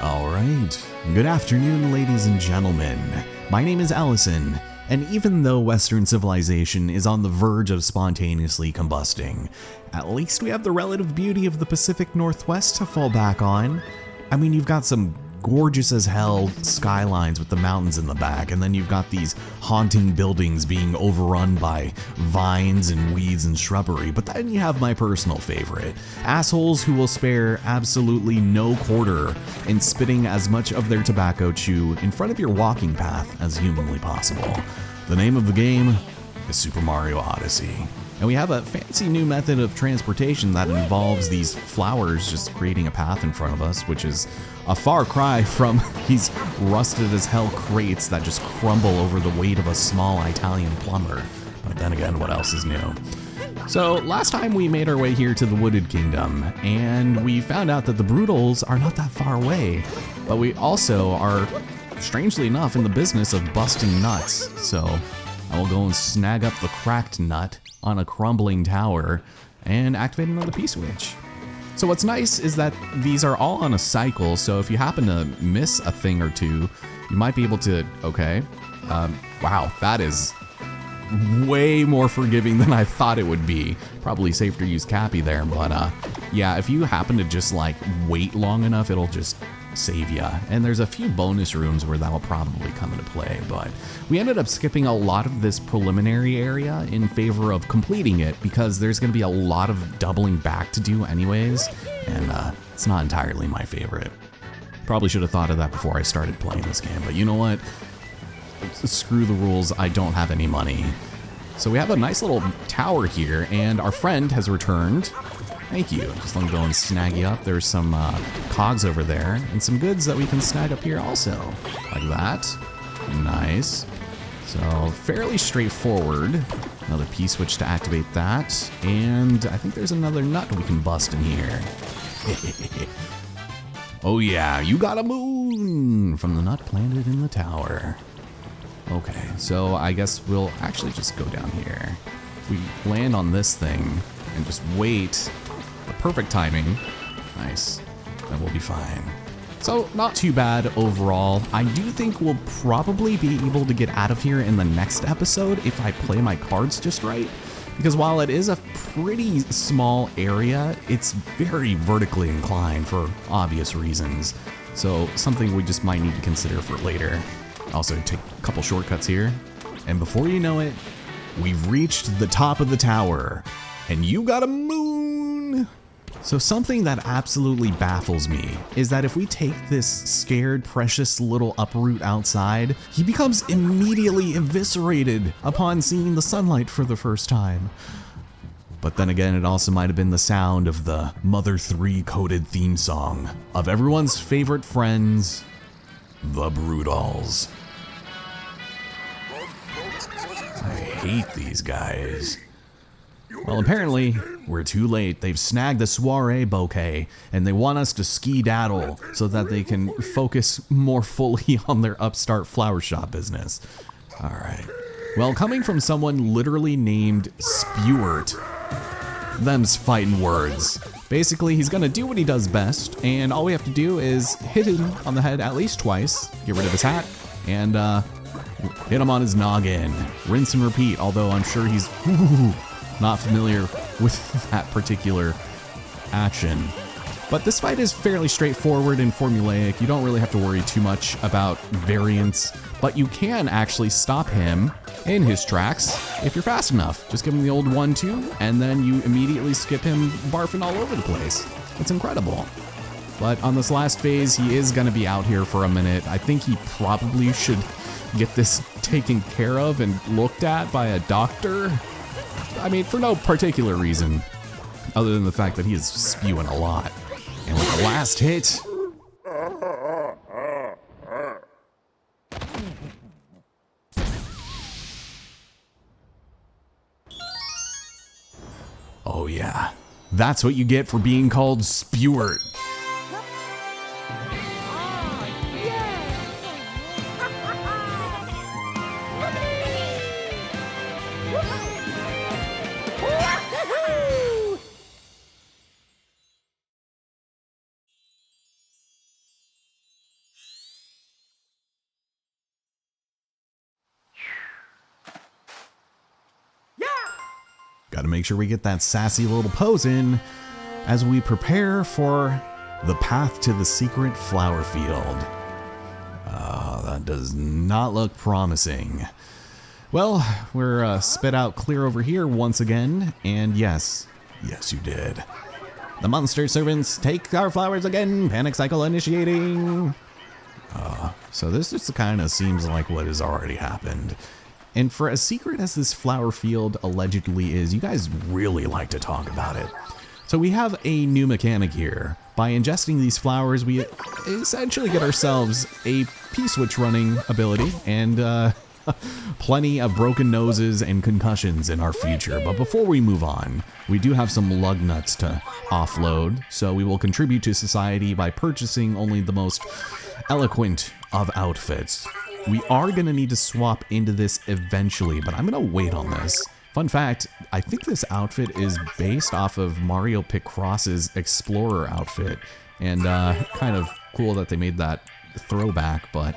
Alright, good afternoon ladies and gentlemen. My name is Allison, and even though Western civilization is on the verge of spontaneously combusting, at least we have the relative beauty of the Pacific Northwest to fall back on. I mean, you've got some gorgeous as hell skylines with the mountains in the back, and then you've got these haunting buildings being overrun by vines and weeds and shrubbery, but then you have my personal favorite, assholes who will spare absolutely no quarter in spitting as much of their tobacco chew in front of your walking path as humanly possible. The name of the game is Super Mario Odyssey. And we have a fancy new method of transportation that involves these flowers just creating a path in front of us, which is a far cry from these rusted as hell crates that just crumble over the weight of a small Italian plumber. But then again, what else is new? So last time we made our way here to the Wooded Kingdom, and we found out that the Brutals are not that far away, but we also are, strangely enough, in the business of busting nuts. So I will go and snag up the cracked nut on a crumbling tower and activate another P-switch. So what's nice is that these are all on a cycle, so if you happen to miss a thing or two, you might be able to, wow, that is way more forgiving than I thought it would be. Probably safe to use Cappy there, but yeah, if you happen to just like wait long enough, it'll just save ya. And there's a few bonus rooms where that will probably come into play, but we ended up skipping a lot of this preliminary area in favor of completing it because there's going to be a lot of doubling back to do anyways, and it's not entirely my favorite. Probably should have thought of that before I started playing this game, but you know what? Screw the rules, I don't have any money. So we have a nice little tower here, and our friend has returned. Thank you. Just let me go and snag you up. There's some cogs over there and some goods that we can snag up here also. Like that. Nice. So fairly straightforward. Another P-switch to activate that. And I think there's another nut we can bust in here. Oh yeah, you got a moon from the nut planted in the tower. Okay, so I guess we'll actually just go down here. If we land on this thing and just wait, the perfect timing, nice, then we'll be fine. So not too bad overall. I do think we'll probably be able to get out of here in the next episode if I play my cards just right. Because while it is a pretty small area, it's very vertically inclined for obvious reasons. So something we just might need to consider for later. Also take a couple shortcuts here. And before you know it, we've reached the top of the tower. And you got a moon! So something that absolutely baffles me is that if we take this scared, precious little uproot outside, he becomes immediately eviscerated upon seeing the sunlight for the first time. But then again, it also might have been the sound of the Mother 3 coded theme song of everyone's favorite friends, the Brutals. I hate these guys. Well, apparently, we're too late. They've snagged the soiree bouquet, and they want us to ski-daddle so that they can focus more fully on their upstart flower shop business. Alright. Well, coming from someone literally named Spewert, them's fighting words. Basically, he's gonna do what he does best, and all we have to do is hit him on the head at least twice, get rid of his hat, and hit him on his noggin. Rinse and repeat, although I'm sure he's not familiar with that particular action. But this fight is fairly straightforward and formulaic. You don't really have to worry too much about variance, but you can actually stop him in his tracks if you're fast enough. Just give him the old 1-2, and then you immediately skip him barfing all over the place. It's incredible. But on this last phase, he is gonna be out here for a minute. I think he probably should get this taken care of and looked at by a doctor. I mean, for no particular reason, other than the fact that he is spewing a lot. And with the last hit... Oh yeah, that's what you get for being called Spewert. Gotta make sure we get that sassy little pose in as we prepare for the path to the secret flower field. That does not look promising. Well, we're spit out clear over here once again, and yes, you did. The monster servants take our flowers again, panic cycle initiating. So this just kind of seems like what has already happened. And for as secret as this flower field allegedly is, you guys really like to talk about it. So we have a new mechanic here. By ingesting these flowers, we essentially get ourselves a P-switch running ability and plenty of broken noses and concussions in our future. But before we move on, we do have some lug nuts to offload, so we will contribute to society by purchasing only the most eloquent of outfits. We are going to need to swap into this eventually, but I'm going to wait on this. Fun fact, I think this outfit is based off of Mario Picross's Explorer outfit, and kind of cool that they made that throwback, but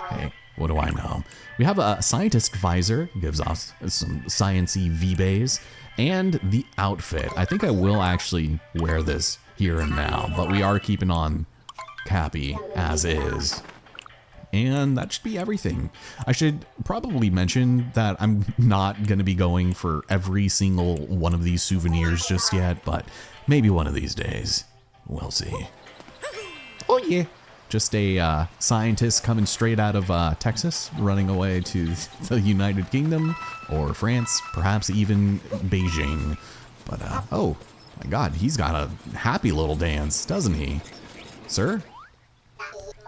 hey, what do I know? We have a scientist visor, gives us some science-y V-bays, and the outfit. I think I will actually wear this here and now, but we are keeping on Cappy as is. And that should be everything. I should probably mention that I'm not going to be going for every single one of these souvenirs just yet, but maybe one of these days. We'll see. Oh yeah. Just a scientist coming straight out of Texas, running away to the United Kingdom, or France, perhaps even Beijing. But, oh my god, he's got a happy little dance, doesn't he? Sir?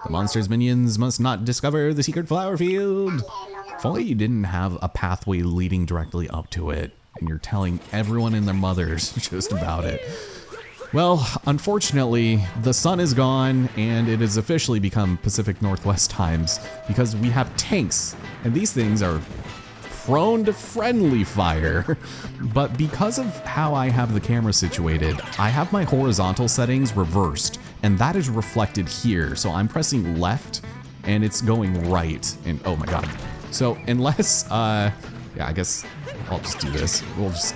The monster's minions must not discover the secret flower field. If only you didn't have a pathway leading directly up to it, and you're telling everyone and their mothers just about it. Well, unfortunately, the sun is gone, and it has officially become Pacific Northwest times, because we have tanks, and these things are prone to friendly fire. But because of how I have the camera situated, I have my horizontal settings reversed, and that is reflected here. So I'm pressing left and it's going right, and oh my god. So unless, yeah, I guess I'll just do this. We'll just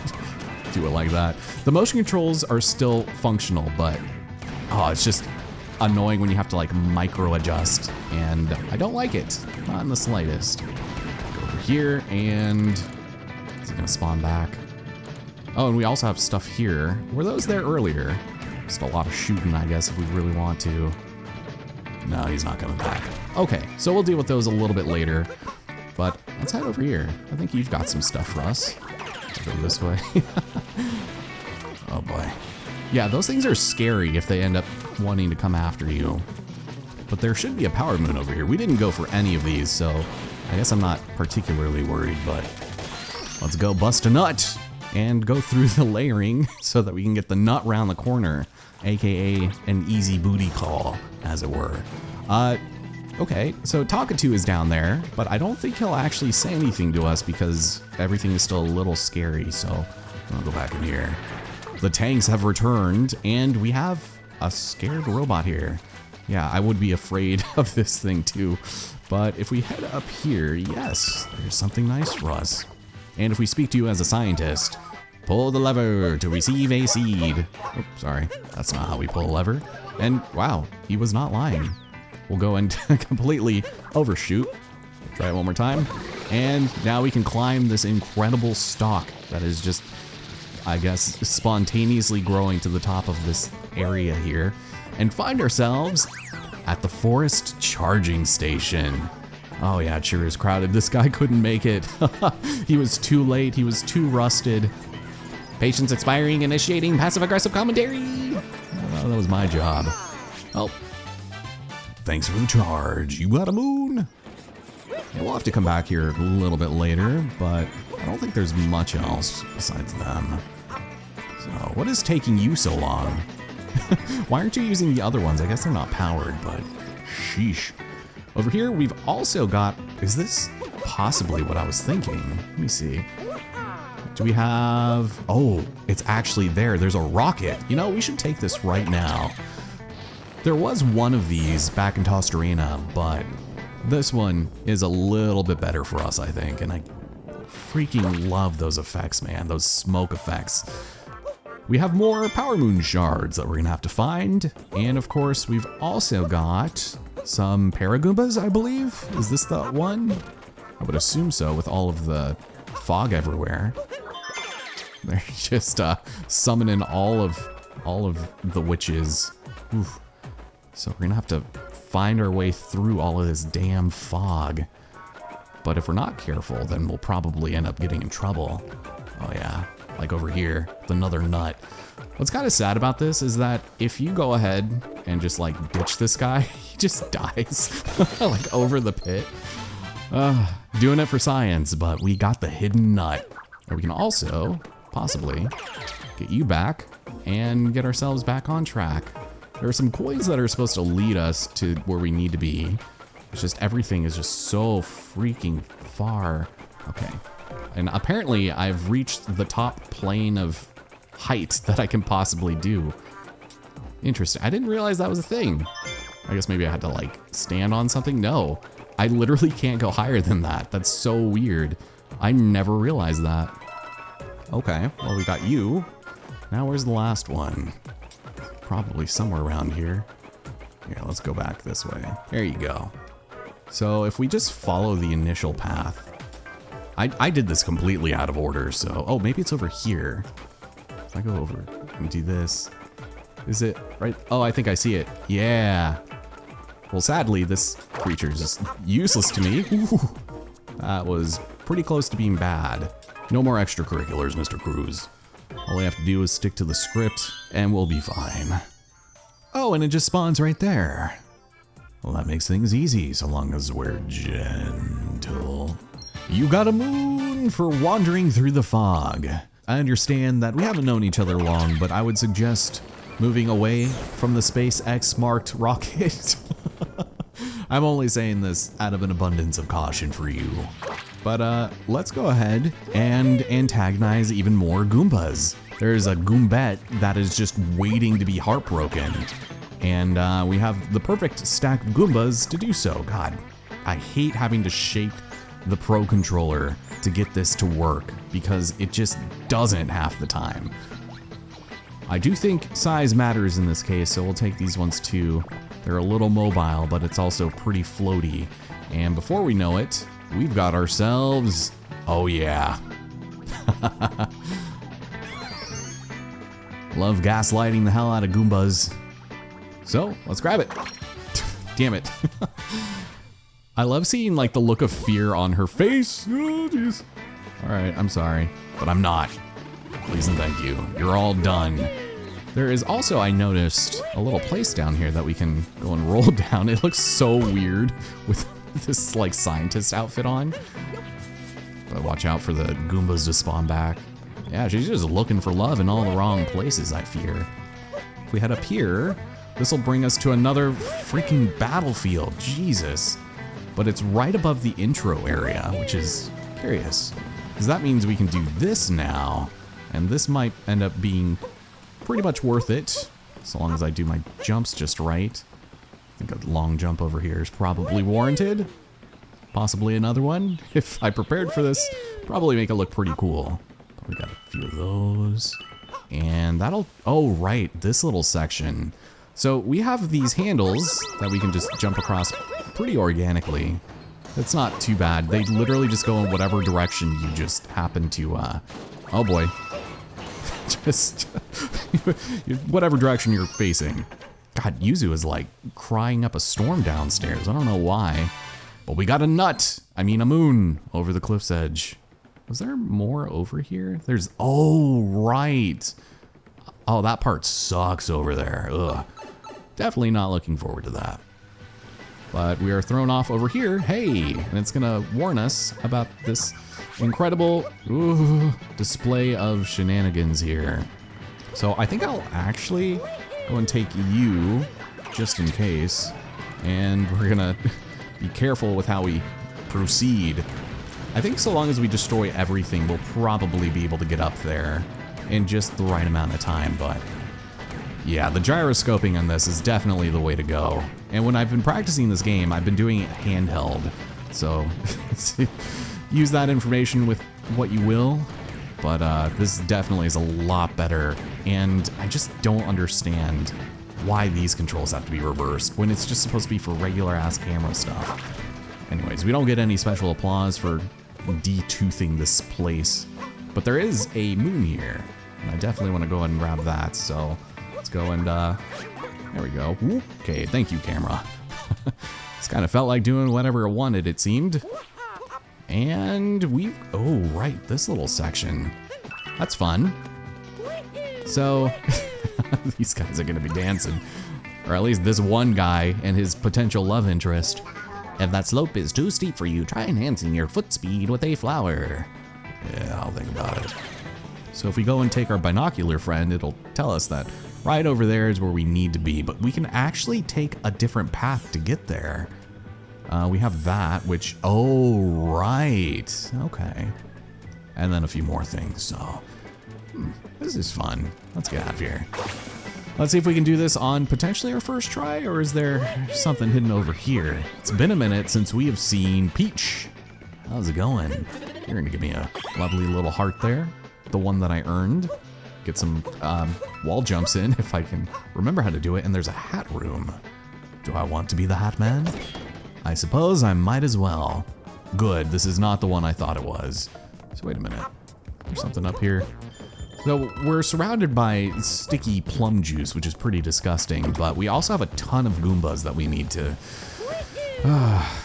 do it like that. The motion controls are still functional, but oh, it's just annoying when you have to like micro adjust, and I don't like it, not in the slightest. Go over here, and is it gonna spawn back? Oh, and we also have stuff here. Were those there earlier? Just a lot of shooting, I guess, if we really want to. No, he's not coming back. Okay, so we'll deal with those a little bit later. But let's head over here. I think you've got some stuff for us. Let's go this way. Oh boy. Yeah, those things are scary if they end up wanting to come after you. But there should be a power moon over here. We didn't go for any of these, so I guess I'm not particularly worried, but let's go bust a nut and go through the layering so that we can get the nut round the corner, aka an easy booty call, as it were. Okay, so Talkatoo is down there, but I don't think he'll actually say anything to us because everything is still a little scary, so I'll go back in here. The tanks have returned, and we have a scared robot here. Yeah, I would be afraid of this thing too, but if we head up here, yes, there's something nice for us. And if we speak to you as a scientist, pull the lever to receive a seed. Oops, sorry, that's not how we pull a lever. And wow, he was not lying. We'll go and completely overshoot. Try it one more time. And now we can climb this incredible stalk that is just, I guess, spontaneously growing to the top of this area here, and find ourselves at the forest charging station. Oh yeah, it sure is crowded. This guy couldn't make it. He was too late. He was too rusted. Patience expiring, initiating passive-aggressive commentary. Well, that was my job. Oh, thanks for the charge. You got a moon? Yeah, we'll have to come back here a little bit later, but I don't think there's much else besides them. So, what is taking you so long? Why aren't you using the other ones? I guess they're not powered, but sheesh. Over here, we've also got, is this possibly what I was thinking? Let me see. Do we have, oh, it's actually there. There's a rocket. You know, we should take this right now. There was one of these back in Tostarena, but this one is a little bit better for us, I think. And I freaking love those effects, man, those smoke effects. We have more Power Moon shards that we're gonna have to find. And of course, we've also got some Paragoombas, I believe. Is this the one? I would assume so, with all of the fog everywhere. They're just summoning all of the witches. Oof. So we're gonna have to find our way through all of this damn fog. But if we're not careful, then we'll probably end up getting in trouble. Oh yeah, like over here, with another nut. What's kind of sad about this is that if you go ahead and just like ditch this guy, he just dies like over the pit. Doing it for science, but we got the hidden nut. Or we can also possibly get you back and get ourselves back on track. There are some coins that are supposed to lead us to where we need to be. It's just everything is just so freaking far. Okay. And apparently I've reached the top plane of height that I can possibly do. Interesting. I didn't realize that was a thing. I guess maybe I had to like stand on something. No, I literally can't go higher than that. That's so weird. I never realized that. Okay, well we got you. Now where's the last one? Probably somewhere around here. Here, let's go back this way. There you go. So if we just follow the initial path, I did this completely out of order, so, oh, maybe it's over here. If I go over and do this, is it right? Oh, I think I see it. Yeah. Well, sadly, this creature is just useless to me. Ooh, that was pretty close to being bad. No more extracurriculars, Mr. Cruz. All we have to do is stick to the script, and we'll be fine. Oh, and it just spawns right there. Well, that makes things easy, so long as we're gentle. You got a moon for wandering through the fog. I understand that we haven't known each other long, but I would suggest moving away from the SpaceX marked rocket. I'm only saying this out of an abundance of caution for you. But let's go ahead and antagonize even more Goombas. There's a Goombette that is just waiting to be heartbroken. And we have the perfect stack of Goombas to do so. God, I hate having to shake the Pro Controller to get this to work because it just doesn't half the time. I do think size matters in this case, so we'll take these ones too. They're a little mobile, but it's also pretty floaty. And before we know it, we've got ourselves, oh yeah. Love gaslighting the hell out of Goombas. So, let's grab it. Damn it. I love seeing like the look of fear on her face. Oh, jeez. All right, I'm sorry, but I'm not. Please and thank you. You're all done. There is also, I noticed, a little place down here that we can go and roll down. It looks so weird with this like scientist outfit on. But watch out for the Goombas to spawn back. Yeah, she's just looking for love in all the wrong places, I fear. If we head up here, this will bring us to another freaking battlefield. Jesus. But it's right above the intro area, which is curious. Because that means we can do this now. And this might end up being pretty much worth it, so long as I do my jumps just right. I think a long jump over here is probably warranted. Possibly another one. If I prepared for this, probably make it look pretty cool. But we got a few of those. And that'll, oh right, this little section. So we have these handles that we can just jump across pretty organically. It's not too bad. They literally just go in whatever direction you just happen to, oh boy. Just whatever direction you're facing. God, Yuzu is like crying up a storm downstairs. I don't know why. But we got a nut. I mean a moon over the cliff's edge. Was there more over here? There's, oh, right. Oh, that part sucks over there. Ugh. Definitely not looking forward to that. But we are thrown off over here. Hey, and it's gonna warn us about this incredible display of shenanigans here. So I think I'll actually go and take you just in case. And we're gonna be careful with how we proceed. I think so long as we destroy everything, we'll probably be able to get up there in just the right amount of time, but yeah, the gyroscoping on this is definitely the way to go. And when I've been practicing this game, I've been doing it handheld. So use that information with what you will, but this definitely is a lot better, and I just don't understand why these controls have to be reversed when it's just supposed to be for regular ass camera stuff. Anyways, we don't get any special applause for detoothing this place, but there is a moon here, and I definitely want to go ahead and grab that, so let's go and there we go. Okay, thank you, camera. This kind of felt like doing whatever it wanted, it seemed. And oh right, this little section, that's fun. So these guys are gonna be dancing, or at least this one guy and his potential love interest. If that slope is too steep for you, try enhancing your foot speed with a flower. Yeah, I'll think about it. So if we go and take our binocular friend, it'll tell us that right over there is where we need to be, but we can actually take a different path to get there. We have that, which, oh, right, okay. And then a few more things, so this is fun. Let's get out of here. Let's see if we can do this on potentially our first try, or is there something hidden over here? It's been a minute since we have seen Peach. How's it going? You're gonna give me a lovely little heart there, the one that I earned. Get some wall jumps in if I can remember how to do it, and there's a hat room. Do I want to be the Hat Man? I suppose I might as well. Good, this is not the one I thought it was. So wait a minute, there's something up here. So we're surrounded by sticky plum juice, which is pretty disgusting, but we also have a ton of Goombas that we need to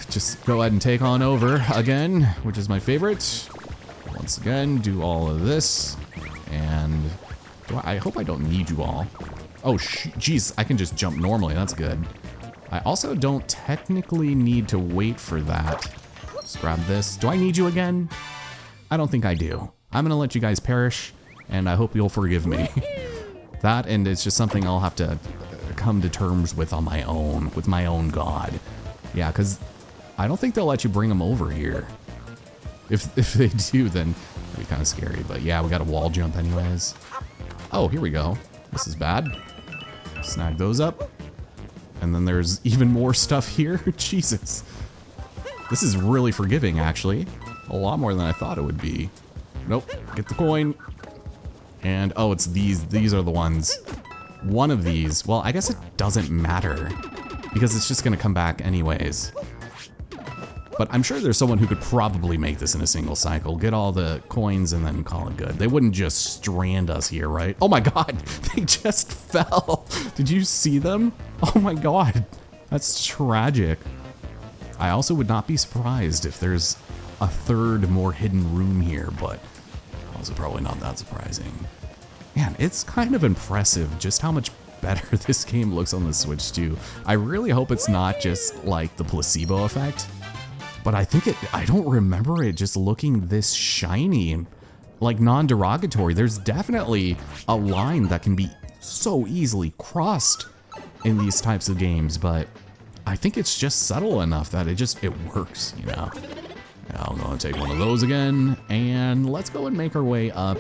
just go ahead and take on over again, which is my favorite. Once again, do all of this, and I hope I don't need you all. Oh, jeez, I can just jump normally, that's good. I also don't technically need to wait for that. Let's grab this. Do I need you again? I don't think I do. I'm gonna let you guys perish, and I hope you'll forgive me. That, and it's just something I'll have to come to terms with on my own, with my own god. Yeah, because I don't think they'll let you bring them over here. If they do, then it'll be kind of scary, but yeah, we got a wall jump anyways. Oh, here we go. This is bad. Snag those up. And then there's even more stuff here. Jesus. This is really forgiving, actually. A lot more than I thought it would be. Nope. Get the coin. And, oh, it's these. These are the ones. One of these. Well, I guess it doesn't matter, because it's just going to come back anyways. But I'm sure there's someone who could probably make this in a single cycle. Get all the coins and then call it good. They wouldn't just strand us here, right? Oh my god, they just fell. Did you see them? Oh my god, that's tragic. I also would not be surprised if there's a third more hidden room here, but also probably not that surprising. Man, it's kind of impressive just how much better this game looks on the Switch too. I really hope it's not just like the placebo effect. But I think I don't remember it just looking this shiny, like non-derogatory. There's definitely a line that can be so easily crossed in these types of games, but I think it's just subtle enough that it works, you know? I'm gonna take one of those again, and let's go and make our way up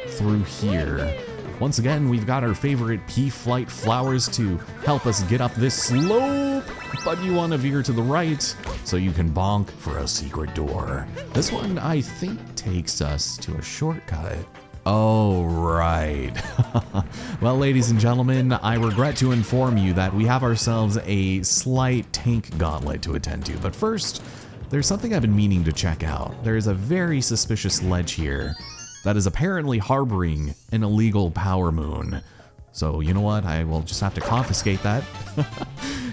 through here. Once again, we've got our favorite P-Flight flowers to help us get up this slope, but you want to veer to the right so you can bonk for a secret door. This one, I think, takes us to a shortcut. Oh, right. Well, ladies and gentlemen, I regret to inform you that we have ourselves a slight tank gauntlet to attend to, but first, there's something I've been meaning to check out. There's a very suspicious ledge here that is apparently harboring an illegal power moon. So you know what, I will just have to confiscate that.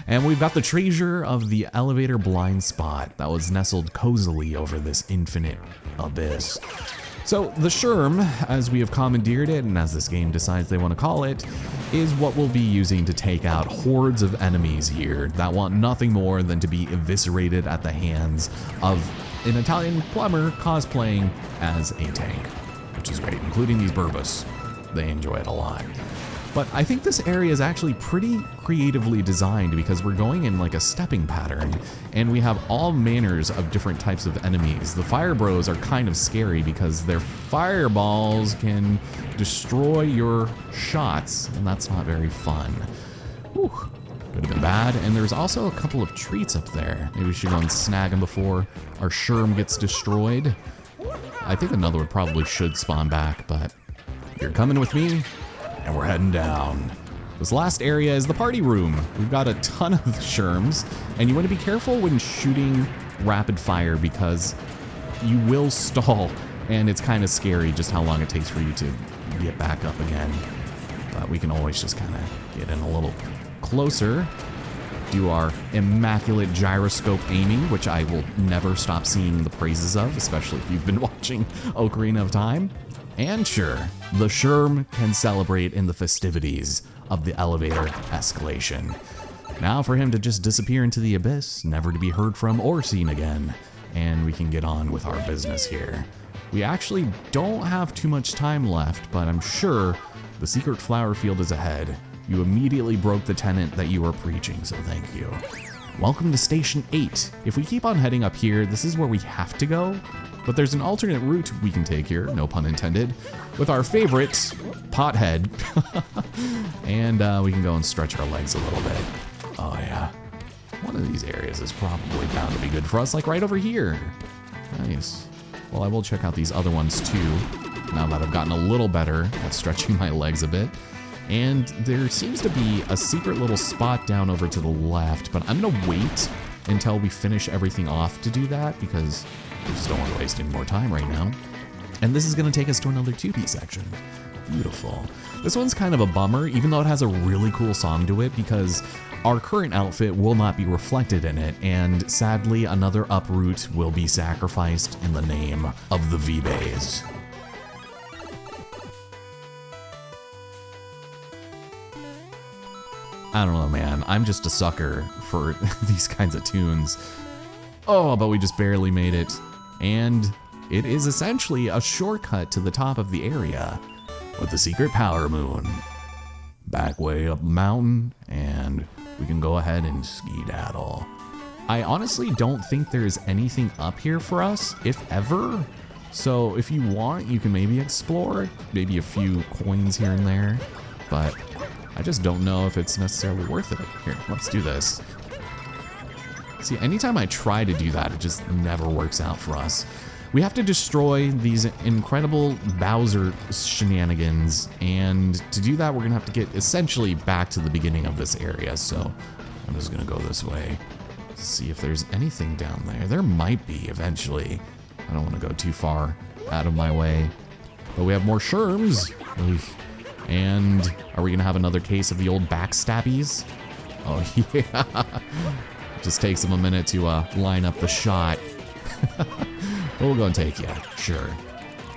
And we've got the treasure of the elevator blind spot that was nestled cozily over this infinite abyss. So the Sherm, as we have commandeered it, and as this game decides they want to call it, is what we'll be using to take out hordes of enemies here that want nothing more than to be eviscerated at the hands of an Italian plumber cosplaying as a tank, which is great, including these Burbus. They enjoy it a lot. But I think this area is actually pretty creatively designed because we're going in like a stepping pattern, and we have all manners of different types of enemies. The Fire Bros are kind of scary because their fireballs can destroy your shots, and that's not very fun. Whew, could have been bad. And there's also a couple of treats up there. Maybe we should go and snag them before our Sherm gets destroyed. I think another one probably should spawn back, but you're coming with me, and we're heading down. This last area is the party room. We've got a ton of sherms, and you want to be careful when shooting rapid fire because you will stall, and it's kind of scary just how long it takes for you to get back up again. But we can always just kind of get in a little closer, do our immaculate gyroscope aiming, which I will never stop seeing the praises of, especially if you've been watching Ocarina of Time. And sure, the Sherm can celebrate in the festivities of the elevator escalation. Now for him to just disappear into the abyss, never to be heard from or seen again, and we can get on with our business here. We actually don't have too much time left, but I'm sure the secret flower field is ahead. You immediately broke the tenet that you were preaching, so thank you. Welcome to Station 8. If we keep on heading up here, this is where we have to go, but there's an alternate route we can take here, no pun intended, with our favorite, Pothead. And we can go and stretch our legs a little bit. Oh yeah. One of these areas is probably bound to be good for us, like right over here. Nice. Well, I will check out these other ones too, now that I've gotten a little better at stretching my legs a bit. And there seems to be a secret little spot down over to the left, but I'm gonna wait until we finish everything off to do that because we just don't want to waste any more time right now. And this is gonna take us to another 2D section. Beautiful. This one's kind of a bummer, even though it has a really cool song to it, because our current outfit will not be reflected in it, and sadly another uproot will be sacrificed in the name of the V-Bays. I don't know, man. I'm just a sucker for these kinds of tunes. Oh, but we just barely made it. And it is essentially a shortcut to the top of the area with the secret power moon. Back way up the mountain, and we can go ahead and skedaddle. I honestly don't think there's anything up here for us, if ever. So if you want, you can maybe explore, maybe a few coins here and there, but I just don't know if it's necessarily worth it. Here, let's do this. See, anytime I try to do that, it just never works out for us. We have to destroy these incredible Bowser shenanigans, and to do that, we're gonna have to get essentially back to the beginning of this area, so I'm just gonna go this way. See if there's anything down there. There might be eventually. I don't wanna go too far out of my way. But we have more sherms. And are we gonna have another case of the old backstabbies? Oh yeah. Just takes them a minute to line up the shot. But we'll go and take you, sure.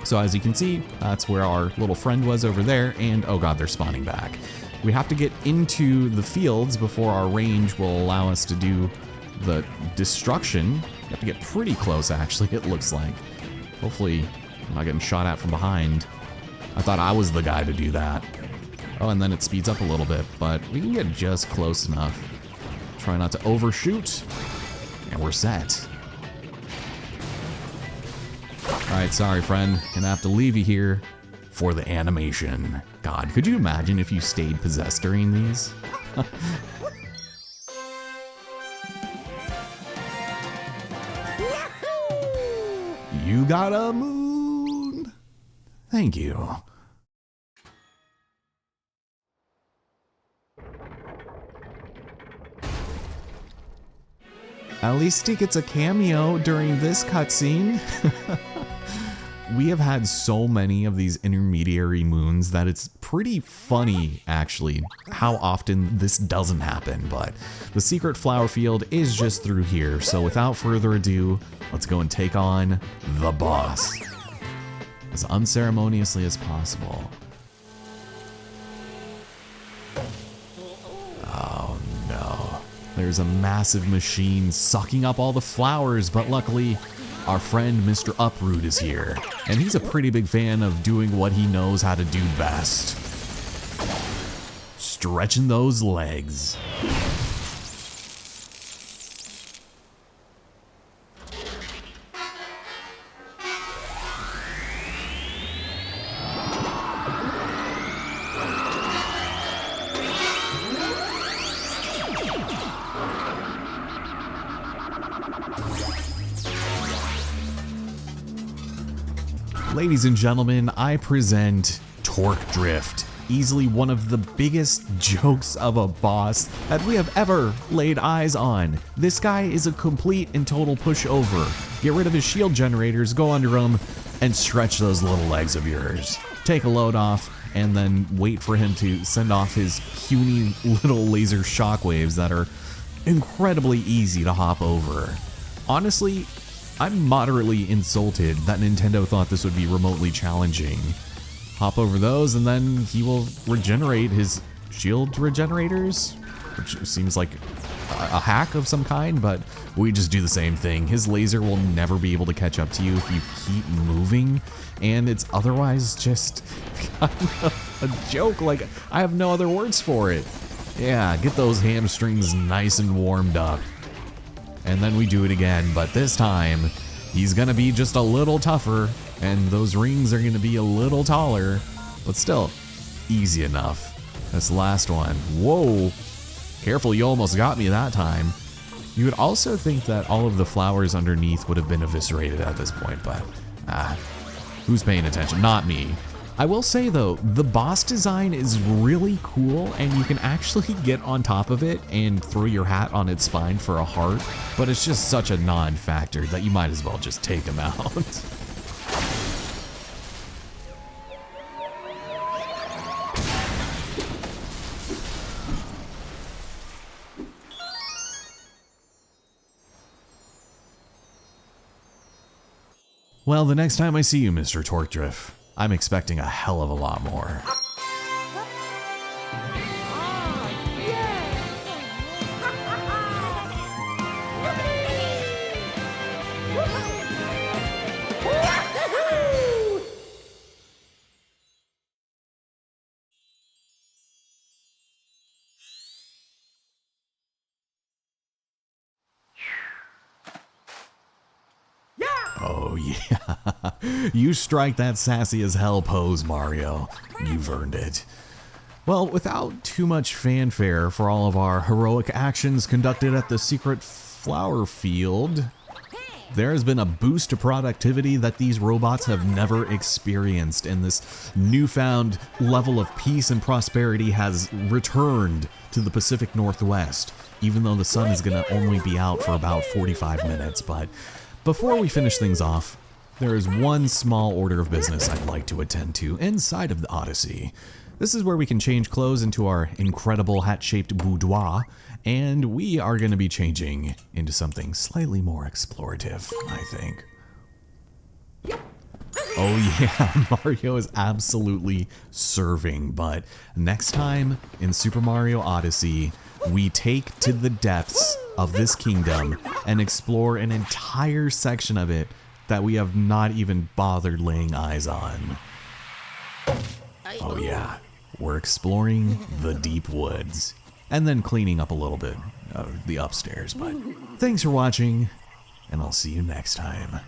So as you can see, that's where our little friend was over there, and oh god, they're spawning back. We have to get into the fields before our range will allow us to do the destruction. We have to get pretty close, actually, it looks like. Hopefully, I'm not getting shot at from behind. I thought I was the guy to do that. Oh, and then it speeds up a little bit, but we can get just close enough. Try not to overshoot, and we're set. Alright, sorry friend, gonna have to leave you here for the animation. God, could you imagine if you stayed possessed during these? You got a moon! Thank you. At least he gets a cameo during this cutscene. We have had so many of these intermediary moons that it's pretty funny, actually, how often this doesn't happen, but the secret flower field is just through here, so without further ado, let's go and take on the boss as unceremoniously as possible. Oh no. There's a massive machine sucking up all the flowers, but luckily, our friend Mr. Uproot is here, and he's a pretty big fan of doing what he knows how to do best. Stretching those legs. Ladies and gentlemen, I present Torque Drift. Easily one of the biggest jokes of a boss that we have ever laid eyes on. This guy is a complete and total pushover. Get rid of his shield generators, go under him, and stretch those little legs of yours. Take a load off, and then wait for him to send off his puny little laser shockwaves that are incredibly easy to hop over. Honestly, I'm moderately insulted that Nintendo thought this would be remotely challenging. Hop over those, and then he will regenerate his shield regenerators, which seems like a hack of some kind, but we just do the same thing. His laser will never be able to catch up to you if you keep moving, and it's otherwise just kind of a joke. Like, I have no other words for it. Yeah, get those hamstrings nice and warmed up. And then we do it again, but this time, he's gonna be just a little tougher, and those rings are gonna be a little taller, but still, easy enough. This last one, whoa, careful, you almost got me that time. You would also think that all of the flowers underneath would have been eviscerated at this point, but who's paying attention? Not me. I will say though, the boss design is really cool, and you can actually get on top of it and throw your hat on its spine for a heart, but it's just such a non-factor that you might as well just take him out. Well, the next time I see you, Mr. Torque Drift, I'm expecting a hell of a lot more. Oh yeah, you strike that sassy as hell pose, Mario. You've earned it. Well, without too much fanfare for all of our heroic actions conducted at the secret flower field, there has been a boost to productivity that these robots have never experienced, and this newfound level of peace and prosperity has returned to the Pacific Northwest, even though the sun is going to only be out for about 45 minutes. But before we finish things off, there is one small order of business I'd like to attend to inside of the Odyssey. This is where we can change clothes into our incredible hat-shaped boudoir, and we are going to be changing into something slightly more explorative, I think. Oh yeah, Mario is absolutely serving, but next time in Super Mario Odyssey, we take to the depths of this kingdom and explore an entire section of it that we have not even bothered laying eyes on. Oh yeah, we're exploring the deep woods and then cleaning up a little bit of the upstairs, but thanks for watching, and I'll see you next time.